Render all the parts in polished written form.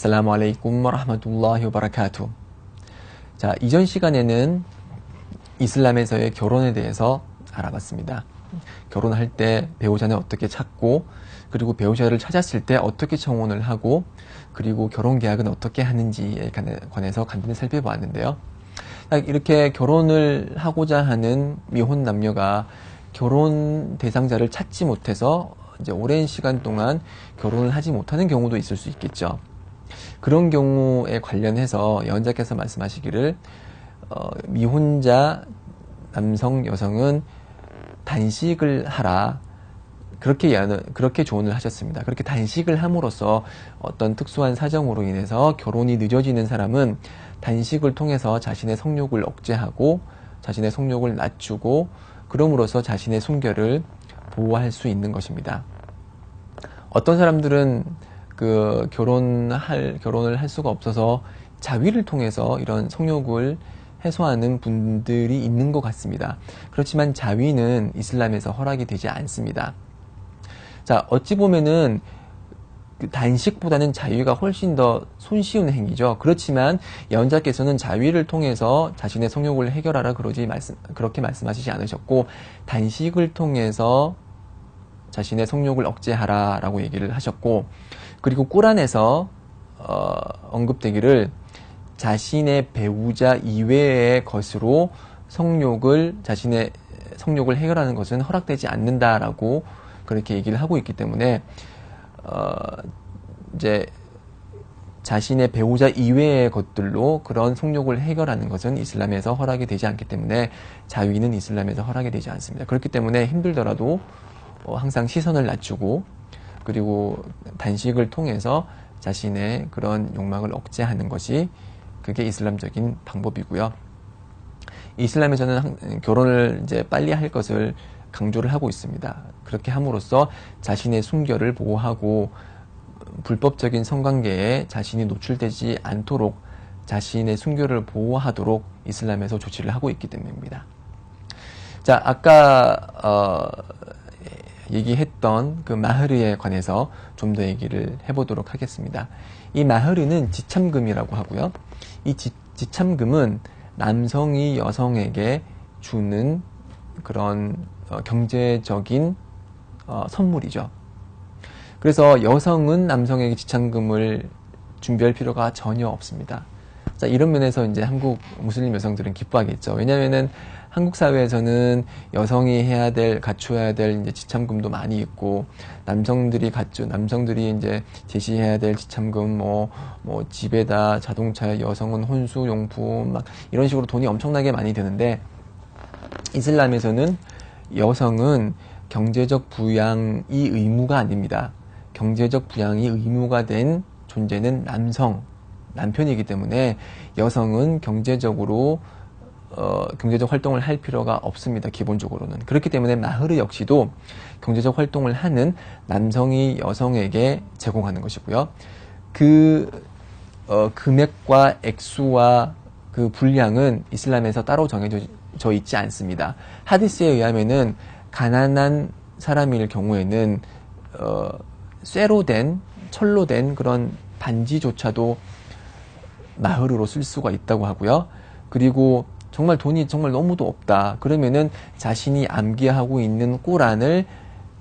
살라무 알레이쿰 와라흐마툴라히 와바라카투. 자, 이전 시간에는 이슬람에서의 결혼에 대해서 알아봤습니다. 결혼할 때 배우자는 어떻게 찾고, 그리고 배우자를 찾았을 때 어떻게 청혼을 하고, 그리고 결혼 계약은 어떻게 하는지에 관해서 간단히 살펴보았는데요. 이렇게 결혼을 하고자 하는 미혼 남녀가 결혼 대상자를 찾지 못해서 이제 오랜 시간 동안 결혼을 하지 못하는 경우도 있을 수 있겠죠. 그런 경우에 관련해서 예언자께서 말씀하시기를 미혼자 여성은 단식을 하라, 그렇게 조언을 하셨습니다. 그렇게 단식을 함으로써 어떤 특수한 사정으로 인해서 결혼이 늦어지는 사람은 단식을 통해서 자신의 성욕을 억제하고 자신의 성욕을 낮추고 그럼으로써 자신의 순결을 보호할 수 있는 것입니다. 어떤 사람들은 결혼을 할 수가 없어서 자위를 통해서 이런 성욕을 해소하는 분들이 있는 것 같습니다. 그렇지만 자위는 이슬람에서 허락이 되지 않습니다. 자, 어찌 보면은 단식보다는 자위가 훨씬 더 손쉬운 행위죠. 그렇지만 예언자께서는 자위를 통해서 자신의 성욕을 해결하라 그렇게 말씀하시지 않으셨고, 단식을 통해서 자신의 성욕을 억제하라라고 얘기를 하셨고, 그리고 꾸란에서 언급되기를 자신의 배우자 이외의 것으로 자신의 성욕을 해결하는 것은 허락되지 않는다라고 그렇게 얘기를 하고 있기 때문에 이제 자신의 배우자 이외의 것들로 그런 성욕을 해결하는 것은 이슬람에서 허락이 되지 않기 때문에 자위는 이슬람에서 허락이 되지 않습니다. 그렇기 때문에 힘들더라도 항상 시선을 낮추고, 그리고 단식을 통해서 자신의 그런 욕망을 억제하는 것이 그게 이슬람적인 방법이고요. 이슬람에서는 결혼을 이제 빨리 할 것을 강조를 하고 있습니다. 그렇게 함으로써 자신의 순결을 보호하고 불법적인 성관계에 자신이 노출되지 않도록 자신의 순결을 보호하도록 이슬람에서 조치를 하고 있기 때문입니다. 자, 아까 얘기했던 그 마흐르에 관해서 좀 더 얘기를 해보도록 하겠습니다. 이 마흐르는 지참금이라고 하고요. 이 지참금은 남성이 여성에게 주는 그런 경제적인 선물이죠. 그래서 여성은 남성에게 지참금을 준비할 필요가 전혀 없습니다. 자, 이런 면에서 이제 한국 무슬림 여성들은 기뻐하겠죠. 왜냐면은 한국 사회에서는 여성이 갖춰야 될 이제 지참금도 많이 있고, 남성들이 이제 제시해야 될 지참금, 뭐 집에다 자동차에 여성은 혼수 용품, 막 이런 식으로 돈이 엄청나게 많이 드는데, 이슬람에서는 여성은 경제적 부양이 의무가 아닙니다. 경제적 부양이 의무가 된 존재는 남편이기 때문에 여성은 경제적 활동을 할 필요가 없습니다. 기본적으로는. 그렇기 때문에 마흐르 역시도 경제적 활동을 하는 남성이 여성에게 제공하는 것이고요. 금액과 액수와 그 분량은 이슬람에서 따로 정해져 있지 않습니다. 하디스에 의하면은 가난한 사람일 경우에는 철로 된 그런 반지조차도 마흐르로 쓸 수가 있다고 하고요. 그리고 정말 돈이 정말 너무도 없다. 그러면은 자신이 암기하고 있는 꾸란을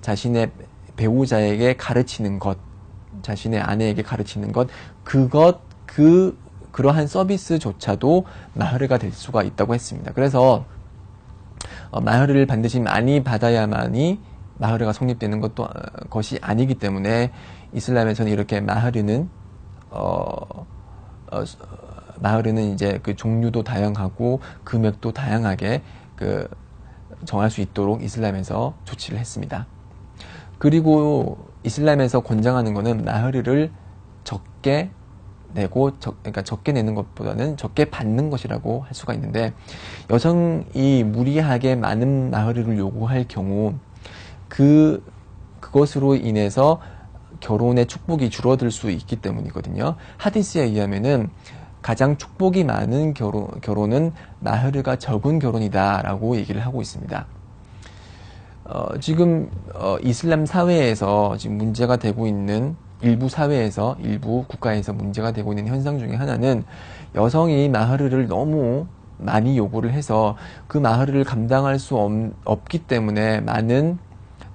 자신의 배우자에게 가르치는 것, 자신의 아내에게 가르치는 것, 그러한 서비스조차도 마흐르가 될 수가 있다고 했습니다. 그래서 마흐르를 반드시 많이 받아야만이 마흐르가 성립되는 것이 아니기 때문에 이슬람에서는 이렇게 마흐르는 이제 그 종류도 다양하고 금액도 다양하게 정할 수 있도록 이슬람에서 조치를 했습니다. 그리고 이슬람에서 권장하는 것은 마흐르를 적게 내고, 그러니까 적게 내는 것보다는 적게 받는 것이라고 할 수가 있는데, 여성이 무리하게 많은 마흐르를 요구할 경우 그것으로 인해서 결혼의 축복이 줄어들 수 있기 때문이거든요. 하디스에 의하면은 가장 축복이 많은 결혼은 마흐르가 적은 결혼이다라고 얘기를 하고 있습니다. 지금 이슬람 사회에서 지금 문제가 되고 있는 일부 사회에서, 일부 국가에서 문제가 되고 있는 현상 중에 하나는 여성이 마하르를 너무 많이 요구를 해서 그 마하르를 감당할 수 없기 때문에 많은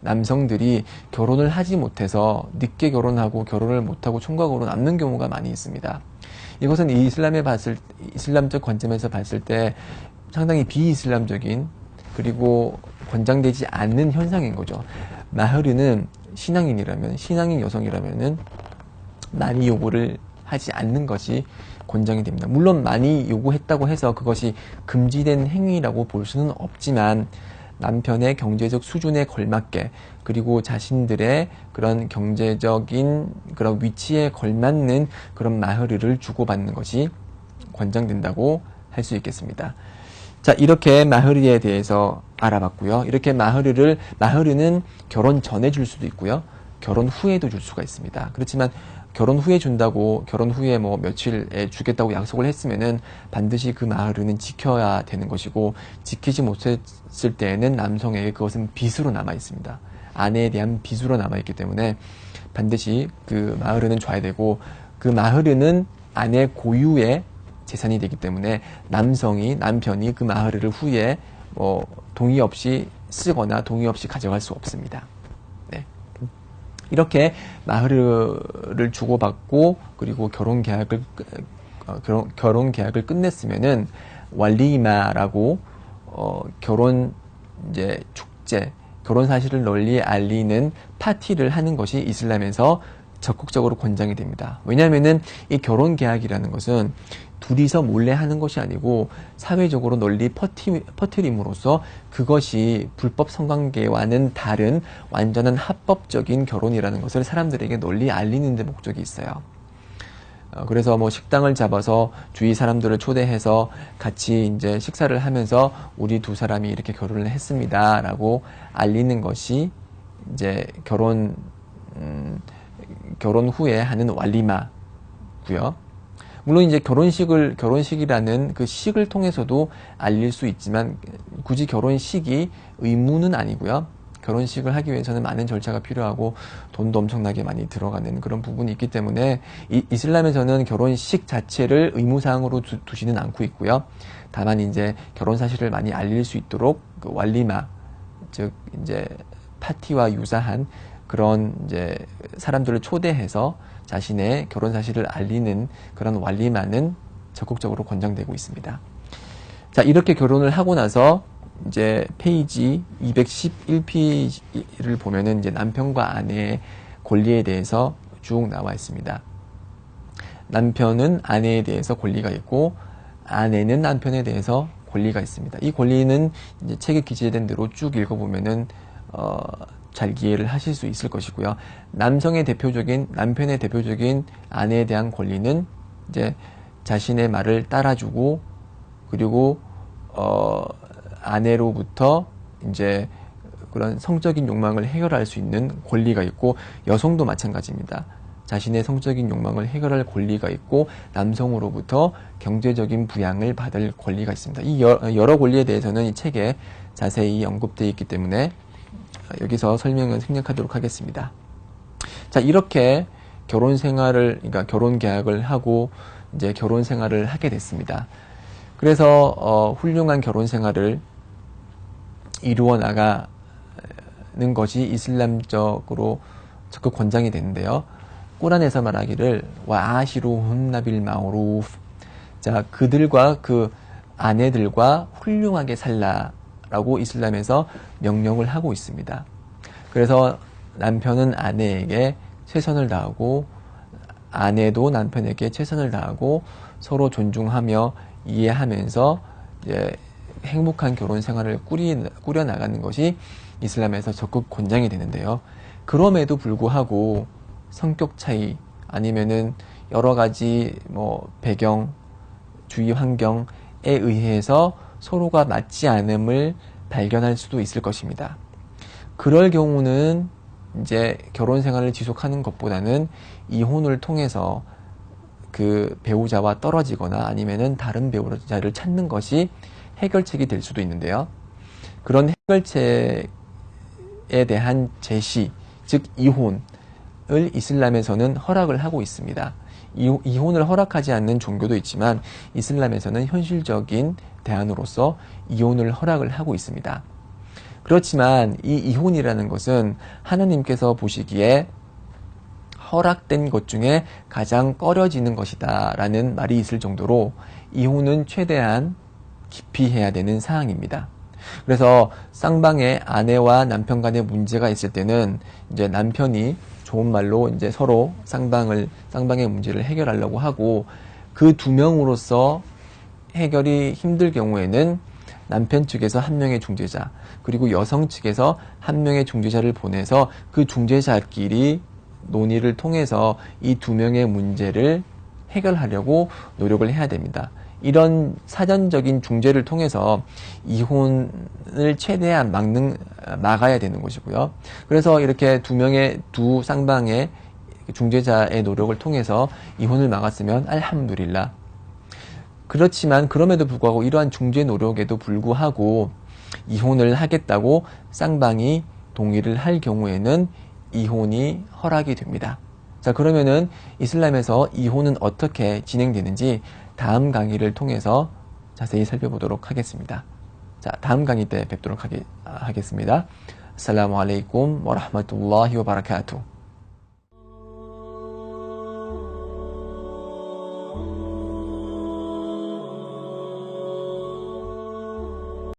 남성들이 결혼을 하지 못해서 늦게 결혼하고 결혼을 못하고 총각으로 남는 경우가 많이 있습니다. 이것은 이슬람적 관점에서 봤을 때 상당히 비이슬람적인 그리고 권장되지 않는 현상인 거죠. 마흐르는 신앙인 여성이라면은 많이 요구를 하지 않는 것이 권장이 됩니다. 물론 많이 요구했다고 해서 그것이 금지된 행위라고 볼 수는 없지만 남편의 경제적 수준에 걸맞게 그리고 자신들의 그런 경제적인 그런 위치에 걸맞는 그런 마흐르를 주고받는 것이 권장된다고 할 수 있겠습니다. 자, 이렇게 마흐르에 대해서 알아봤고요. 이렇게 마흐르는 결혼 전에 줄 수도 있고요. 결혼 후에도 줄 수가 있습니다. 그렇지만 결혼 후에 준다고, 결혼 후에 뭐 며칠에 주겠다고 약속을 했으면은 반드시 그 마흐르는 지켜야 되는 것이고, 지키지 못했을 때에는 남성에게 그것은 빚으로 남아 있습니다. 아내에 대한 빚으로 남아 있기 때문에 반드시 그 마흐르는 줘야 되고, 그 마흐르는 아내 고유의 재산이 되기 때문에 남편이 그 마흐르를 후에 뭐 동의 없이 쓰거나 동의 없이 가져갈 수 없습니다. 네. 이렇게 마흐르를 주고받고 그리고 결혼 계약을 끝냈으면은 왈리마라고 결혼 이제 축제, 결혼 사실을 널리 알리는 파티를 하는 것이 이슬람에서 적극적으로 권장이 됩니다. 왜냐하면은 이 결혼 계약이라는 것은 둘이서 몰래 하는 것이 아니고 사회적으로 널리 퍼뜨림으로써 그것이 불법 성관계와는 다른 완전한 합법적인 결혼이라는 것을 사람들에게 널리 알리는 데 목적이 있어요. 그래서 뭐 식당을 잡아서 주위 사람들을 초대해서 같이 이제 식사를 하면서 우리 두 사람이 이렇게 결혼을 했습니다라고 알리는 것이 이제 결혼 후에 하는 왈리마고요. 물론 이제 결혼식이라는 그 식을 통해서도 알릴 수 있지만 굳이 결혼식이 의무는 아니고요. 결혼식을 하기 위해서는 많은 절차가 필요하고 돈도 엄청나게 많이 들어가는 그런 부분이 있기 때문에 이슬람에서는 결혼식 자체를 의무사항으로 두지는 않고 있고요. 다만 이제 결혼 사실을 많이 알릴 수 있도록 그 왈리마, 즉 이제 파티와 유사한 그런 이제 사람들을 초대해서 자신의 결혼 사실을 알리는 그런 왈리마는 적극적으로 권장되고 있습니다. 자, 이렇게 결혼을 하고 나서 이제 페이지 211페이지를 보면은 이제 남편과 아내의 권리에 대해서 쭉 나와 있습니다. 남편은 아내에 대해서 권리가 있고 아내는 남편에 대해서 권리가 있습니다. 이 권리는 이제 책에 기재된 대로 쭉 읽어보면은 잘 이해를 하실 수 있을 것이고요. 남편의 대표적인 아내에 대한 권리는 이제 자신의 말을 따라주고 그리고 아내로부터 이제 그런 성적인 욕망을 해결할 수 있는 권리가 있고 여성도 마찬가지입니다. 자신의 성적인 욕망을 해결할 권리가 있고 남성으로부터 경제적인 부양을 받을 권리가 있습니다. 이 여러 권리에 대해서는 이 책에 자세히 언급되어 있기 때문에 여기서 설명을 생략하도록 하겠습니다. 자, 이렇게 그러니까 결혼 계약을 하고 이제 결혼 생활을 하게 됐습니다. 그래서 훌륭한 결혼 생활을 이루어 나가는 것이 이슬람적으로 적극 권장이 되는데요. 꾸란에서 말하기를 와 아시루훈나 빌 마우루프, 자, 그들과 그 아내들과 훌륭하게 살라라고 이슬람에서 명령을 하고 있습니다. 그래서 남편은 아내에게 최선을 다하고 아내도 남편에게 최선을 다하고 서로 존중하며 이해하면서 이제 행복한 결혼 생활을 꾸려 나가는 것이 이슬람에서 적극 권장이 되는데요. 그럼에도 불구하고 성격 차이 아니면은 여러 가지 뭐 배경, 주위 환경에 의해서 서로가 맞지 않음을 발견할 수도 있을 것입니다. 그럴 경우는 이제 결혼 생활을 지속하는 것보다는 이혼을 통해서 그 배우자와 떨어지거나 아니면은 다른 배우자를 찾는 것이 해결책이 될 수도 있는데요. 그런 해결책에 대한 제시, 즉 이혼, 이슬람에서는 허락을 하고 있습니다. 이혼을 허락하지 않는 종교도 있지만 이슬람에서는 현실적인 대안으로서 이혼을 허락을 하고 있습니다. 그렇지만 이 이혼이라는 것은 하나님께서 보시기에 허락된 것 중에 가장 꺼려지는 것이다 라는 말이 있을 정도로 이혼은 최대한 기피해야 되는 사항입니다. 그래서 쌍방의 아내와 남편 간의 문제가 있을 때는 이제 남편이 좋은 말로 이제 서로 쌍방의 문제를 해결하려고 하고, 그 두 명으로서 해결이 힘들 경우에는 남편 측에서 한 명의 중재자, 그리고 여성 측에서 한 명의 중재자를 보내서 그 중재자끼리 논의를 통해서 이 두 명의 문제를 해결하려고 노력을 해야 됩니다. 이런 사전적인 중재를 통해서 이혼을 최대한 막아야 되는 것이고요. 그래서 이렇게 두 쌍방의 중재자의 노력을 통해서 이혼을 막았으면 알함두릴라. 그렇지만 그럼에도 불구하고 이러한 중재 노력에도 불구하고 이혼을 하겠다고 쌍방이 동의를 할 경우에는 이혼이 허락이 됩니다. 자, 그러면은 이슬람에서 이혼은 어떻게 진행되는지 다음 강의를 통해서 자세히 살펴보도록 하겠습니다. 자, 다음 강의 때 뵙도록 하겠습니다. 아살라무 알레이쿰 와 라흐마투ல்லா히 와 바라카투.